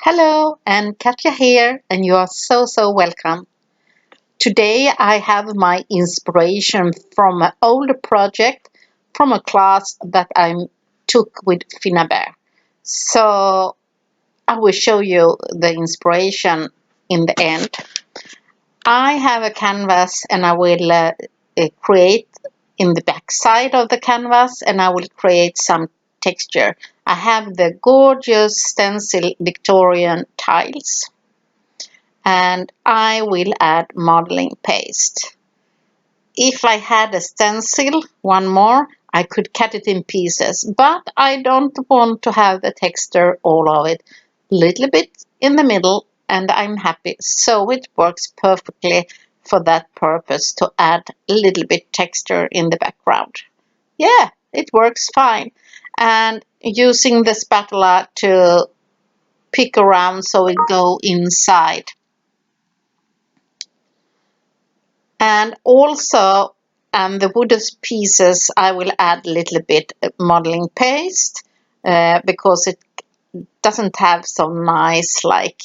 Hello, and Katja here, and you are so welcome. Today I have my inspiration from an older project from a class that I took with Finnabair. So I will show you the inspiration in the end. I have a canvas and I will create in the back side of the canvas and I will create some texture. I have the gorgeous stencil Victorian tiles and I will add modeling paste. If I had a stencil, one more, I could cut it in pieces, but I don't want to have the texture all of it. Little bit in the middle and I'm happy. So it works perfectly for that purpose to add a little bit texture in the background. Yeah, it works fine. And using the spatula to pick around so it go inside. And also the wooden pieces I will add a little bit modeling paste because it doesn't have some nice like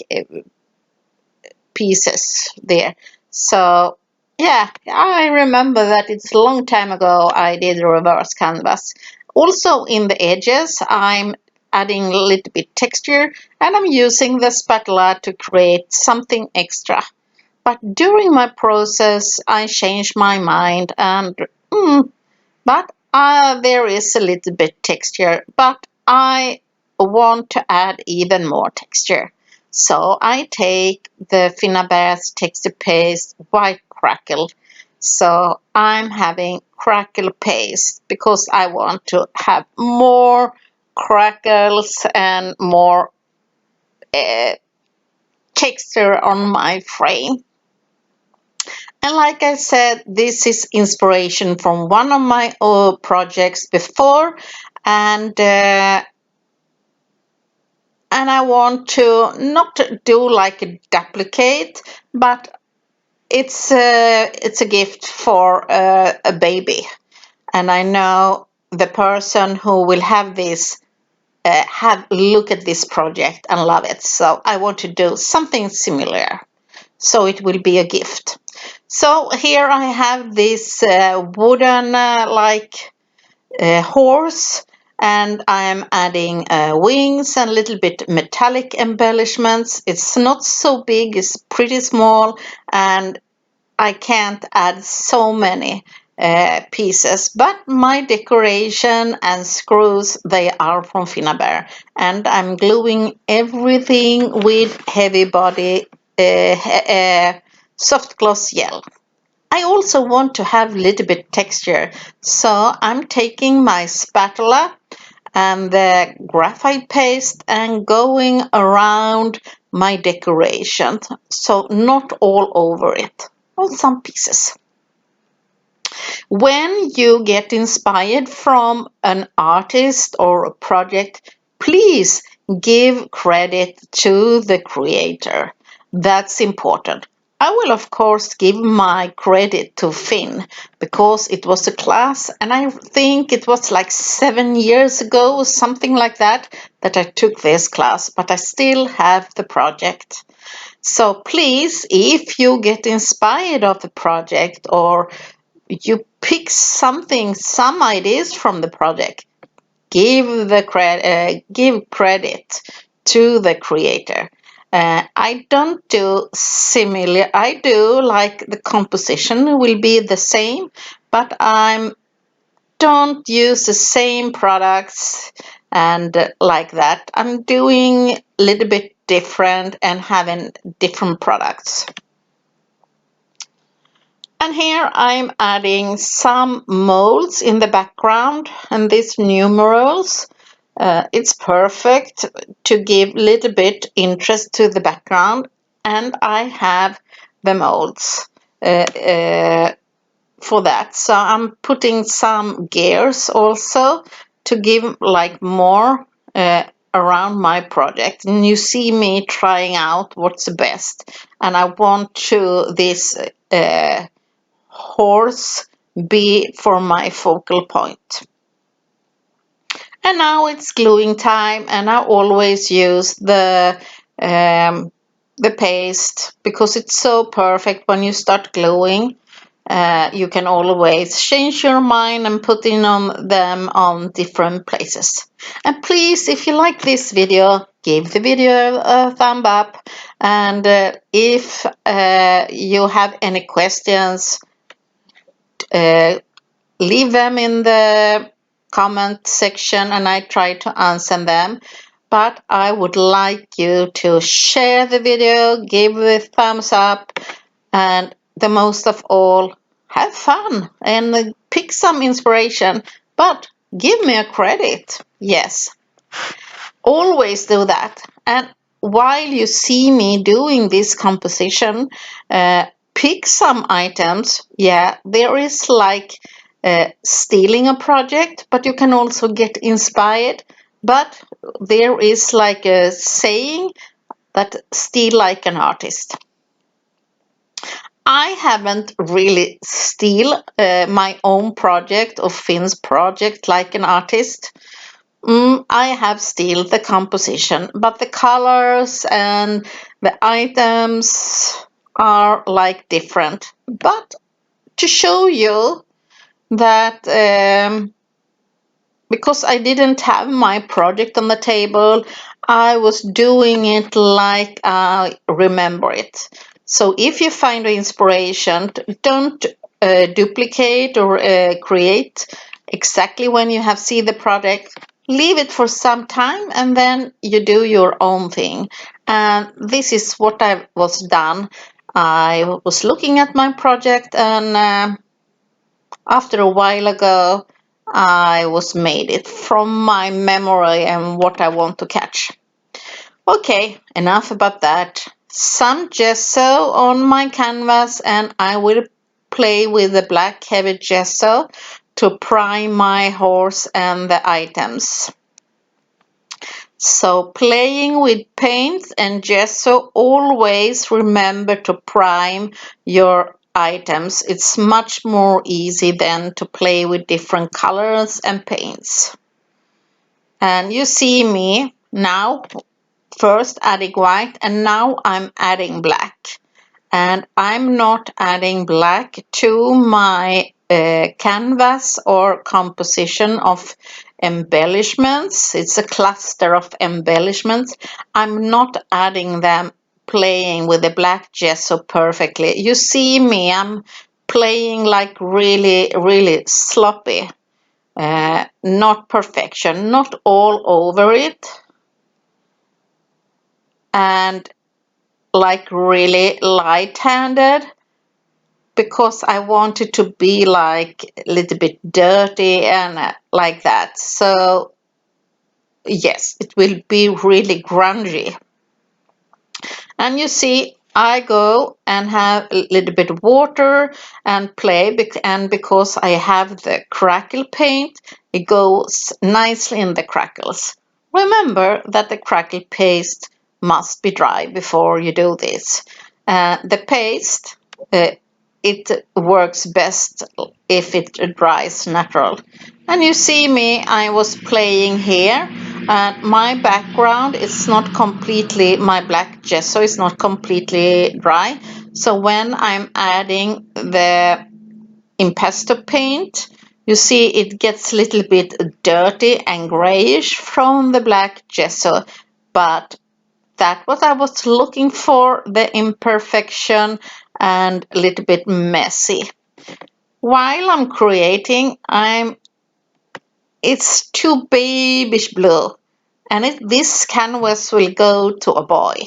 pieces there. So yeah, I remember that it's a long time ago I did a reverse canvas. Also in the edges I'm adding a little bit texture and I'm using the spatula to create something extra. But during my process, I changed my mind, and there is a little bit texture, but I want to add even more texture. So I take the Finnabair's texture paste white Crackle. So I'm having Crackle paste because I want to have more crackles and more texture on my frame. And like I said, this is inspiration from one of my projects before, and I want to not do like a duplicate, but it's a gift for a baby, and I know the person who will have this have look at this project and love it. So I want to do something similar. So it will be a gift. So here I have this wooden horse and I'm adding wings and a little bit metallic embellishments. It's not so big, it's pretty small and I can't add so many pieces, but my decoration and screws, they are from Finnabair and I'm gluing everything with heavy body soft gloss gel. I also want to have a little bit texture, so I'm taking my spatula and the graphite paste and going around my decoration, so not all over it, on some pieces. When you get inspired from an artist or a project, please give credit to the creator. That's important. I will of course give my credit to Finn because it was a class and I think it was like 7 years ago or something like that I took this class, but I still have the project. So please, if you get inspired of the project or you pick something, some ideas from the project, give credit to the creator. I don't do similar. I do like the composition will be the same, but I don't use the same products and like that. I'm doing a little bit different and having different products. And here I'm adding some molds in the background and these numerals. It's perfect to give a little bit interest to the background, and I have the molds for that. So I'm putting some gears also to give like more around my project. And you see me trying out what's the best. And I want to this horse be for my focal point. And now it's gluing time and I always use the the paste, because it's so perfect. When you start gluing, you can always change your mind and put in on them on different places. And please, if you like this video, give the video a thumb up. And if you have any questions, leave them in the comment section and I try to answer them. But I would like you to share the video, give a thumbs up, and the most of all, have fun and pick some inspiration, but give me a credit. Yes, always do that. And while you see me doing this composition, pick some items. Yeah, there is like stealing a project, but you can also get inspired. But there is like a saying that steal like an artist. I haven't really steal my own project or Finn's project like an artist. I have still the composition, but the colors and the items are like different. But to show you that because I didn't have my project on the table, I was doing it like I remember it. So if you find inspiration, don't duplicate or create exactly when you have seen the project. Leave it for some time and then you do your own thing. And this is what I was done. I was looking at my project and after a while ago, I was made it from my memory and what I want to catch. Okay, enough about that. Some gesso on my canvas and I will play with the black heavy gesso to prime my horse and the items. So playing with paints and gesso, always remember to prime your items. It's much more easy than to play with different colors and paints. And you see me now first adding white and now I'm adding black. And I'm not adding black to my canvas or composition of embellishments. It's a cluster of embellishments. I'm not adding them playing with the black gesso perfectly. You see me, I'm playing like really, really sloppy. Not perfection, not all over it. And like really light-handed, because I want it to be like a little bit dirty and like that. So yes, it will be really grungy. And you see, I go and have a little bit of water and play, and because I have the Crackle paint, it goes nicely in the crackles. Remember that the Crackle paste must be dry before you do this. The paste, it works best if it dries natural. And you see me, I was playing here. And my background is not completely, my black gesso is not completely dry. So when I'm adding the impasto paint, you see it gets a little bit dirty and grayish from the black gesso. But that's what I was looking for, the imperfection and a little bit messy. While I'm creating, it's too babish blue. And this canvas will go to a boy.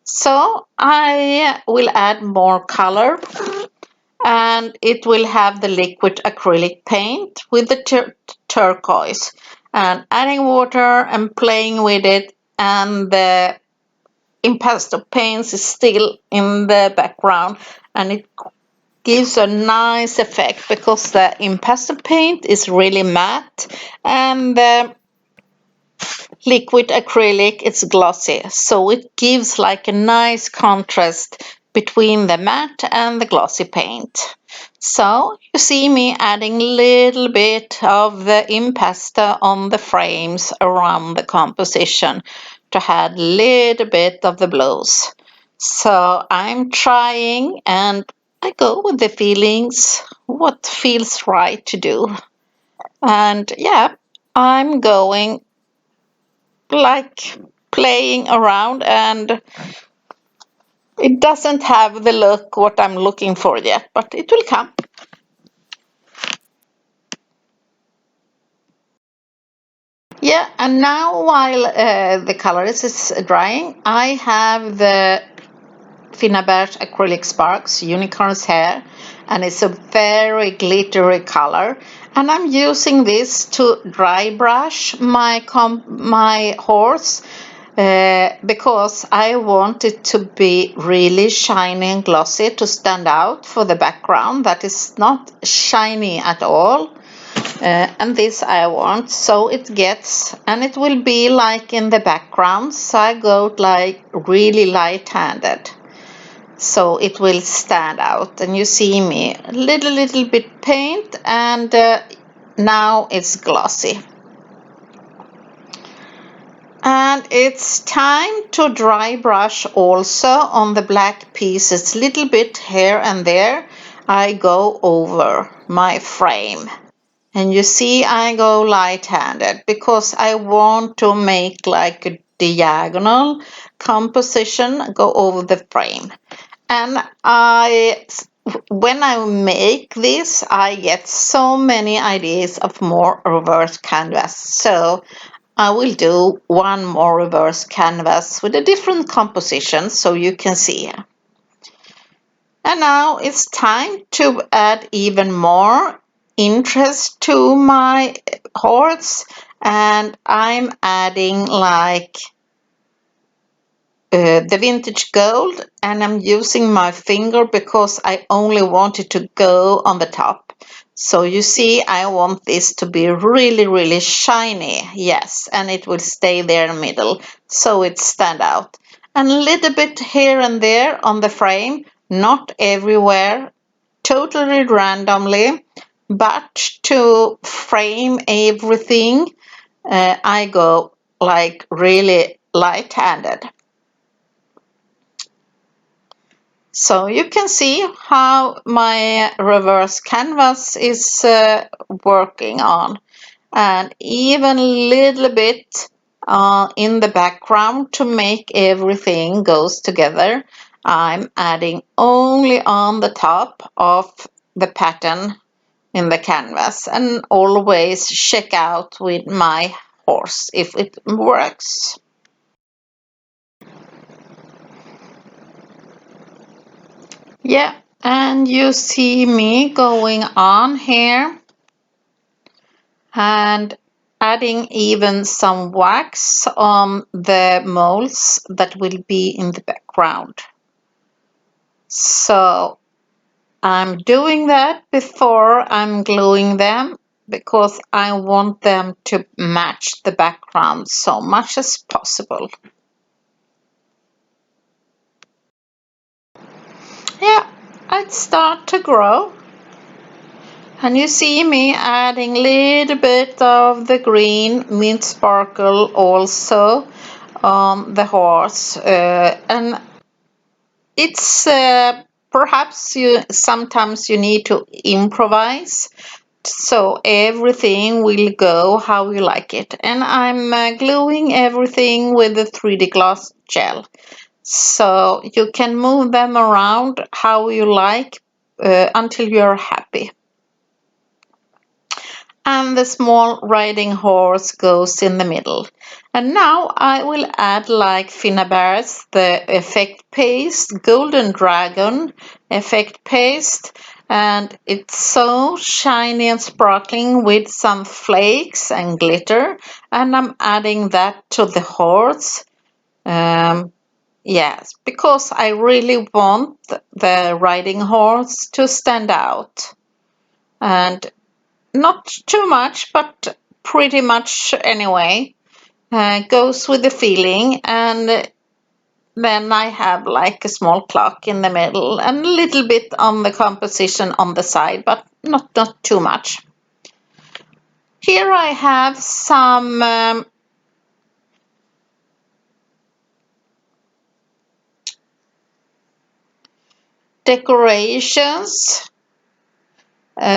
So I will add more color and it will have the liquid acrylic paint with the turquoise, and adding water and playing with it, and the impasto paints is still in the background and it gives a nice effect because the impasto paint is really matte and the liquid acrylic, it's glossy, so it gives like a nice contrast between the matte and the glossy paint. So you see me adding a little bit of the impasto on the frames around the composition to add a little bit of the blues. So I'm trying and I go with the feelings, what feels right to do. And yeah, I'm going like playing around, and it doesn't have the look what I'm looking for yet, but it will come. Yeah, and now while the color is drying, I have the Finnabair-Acrylic Sparks Unicorn's Hair, and it's a very glittery color. And I'm using this to dry brush my horse because I want it to be really shiny and glossy to stand out for the background that is not shiny at all. And this I want, so it gets, and it will be like in the background, so I go like really light-handed, so it will stand out. And you see me, a little bit paint, and now it's glossy. And it's time to dry brush also on the black pieces, little bit here and there. I go over my frame. And you see I go light-handed because I want to make like a diagonal composition go over the frame. And when I make this, I get so many ideas of more reverse canvas. So I will do one more reverse canvas with a different composition so you can see. And now it's time to add even more interest to my horse, and I'm adding like the vintage gold, and I'm using my finger because I only want it to go on the top. So you see I want this to be really shiny, yes, and it will stay there in the middle so it stand out. And a little bit here and there on the frame, not everywhere, totally randomly, but to frame everything I go like really light-handed. So you can see how my reverse canvas is working on, and even a little bit in the background to make everything goes together. I'm adding only on the top of the pattern in the canvas, and always check out with my horse if it works. Yeah, and you see me going on here and adding even some wax on the molds that will be in the background. So I'm doing that before I'm gluing them because I want them to match the background so much as possible. Yeah, I'd start to grow. And you see me adding a little bit of the green mint sparkle also on the horse. And it's perhaps sometimes you need to improvise, so everything will go how you like it. And I'm gluing everything with the 3D Gloss gel, so you can move them around how you like until you're happy. And the small riding horse goes in the middle. And now I will add like Finnabair's the effect paste, Golden Dragon effect paste, and it's so shiny and sparkling with some flakes and glitter, and I'm adding that to the horse. Yes, because I really want the riding horse to stand out. And not too much, but pretty much anyway. Goes with the feeling, and then I have like a small clock in the middle and a little bit on the composition on the side, but not too much. Here I have some decorations,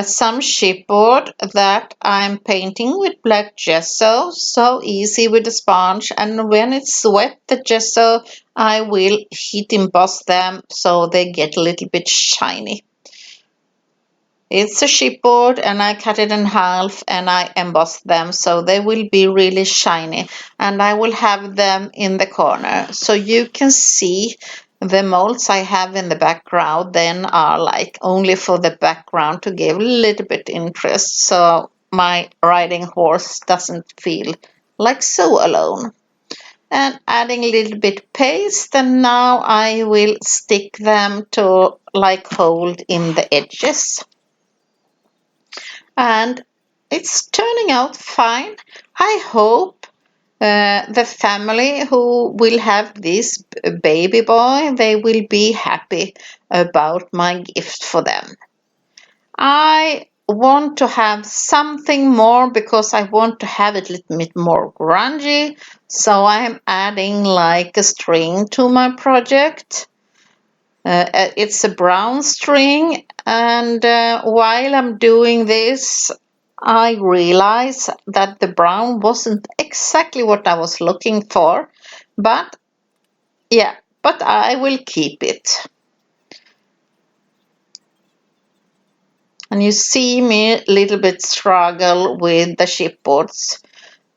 some chipboard that I'm painting with black gesso, so easy with the sponge, and when it's wet, the gesso, I will heat emboss them so they get a little bit shiny. It's a chipboard and I cut it in half and I emboss them so they will be really shiny, and I will have them in the corner so you can see the molds I have in the background then are like only for the background to give a little bit interest so my riding horse doesn't feel like so alone. And adding a little bit paste, and now I will stick them to like hold in the edges. And it's turning out fine. I hope the family who will have this baby boy, they will be happy about my gift for them. I want to have something more because I want to have it a little bit more grungy, so I'm adding like a string to my project. It's a brown string, and while I'm doing this, I realize that the brown wasn't exactly what I was looking for, but yeah, but I will keep it. And you see me a little bit struggle with the chipboards.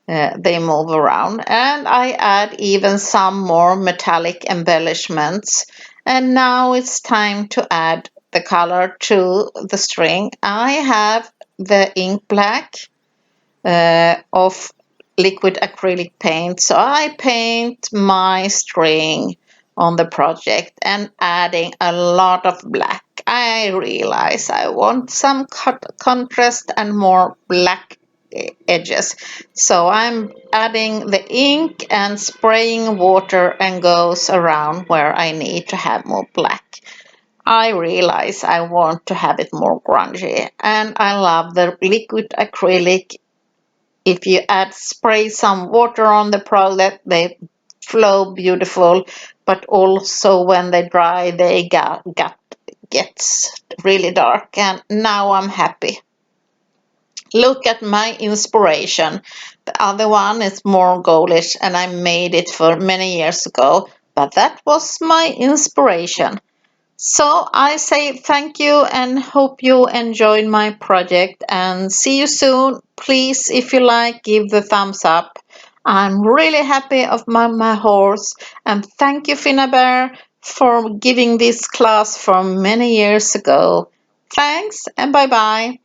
They move around, and I add even some more metallic embellishments. And now it's time to add the color to the string. I have the ink black of liquid acrylic paint, so I paint my string on the project and adding a lot of black. I realize I want some contrast and more black edges, so I'm adding the ink and spraying water and goes around where I need to have more black. I realize I want to have it more grungy, and I love the liquid acrylic. If you spray some water on the product, they flow beautiful, but also when they dry, they gets really dark. And now I'm happy. Look at my inspiration. The other one is more goldish, and I made it for many years ago, but that was my inspiration. So I say thank you and hope you enjoyed my project, and see you soon. Please, if you like, give the thumbs up. I'm really happy of my horse, and thank you Finnabair for giving this class from many years ago. Thanks and bye bye.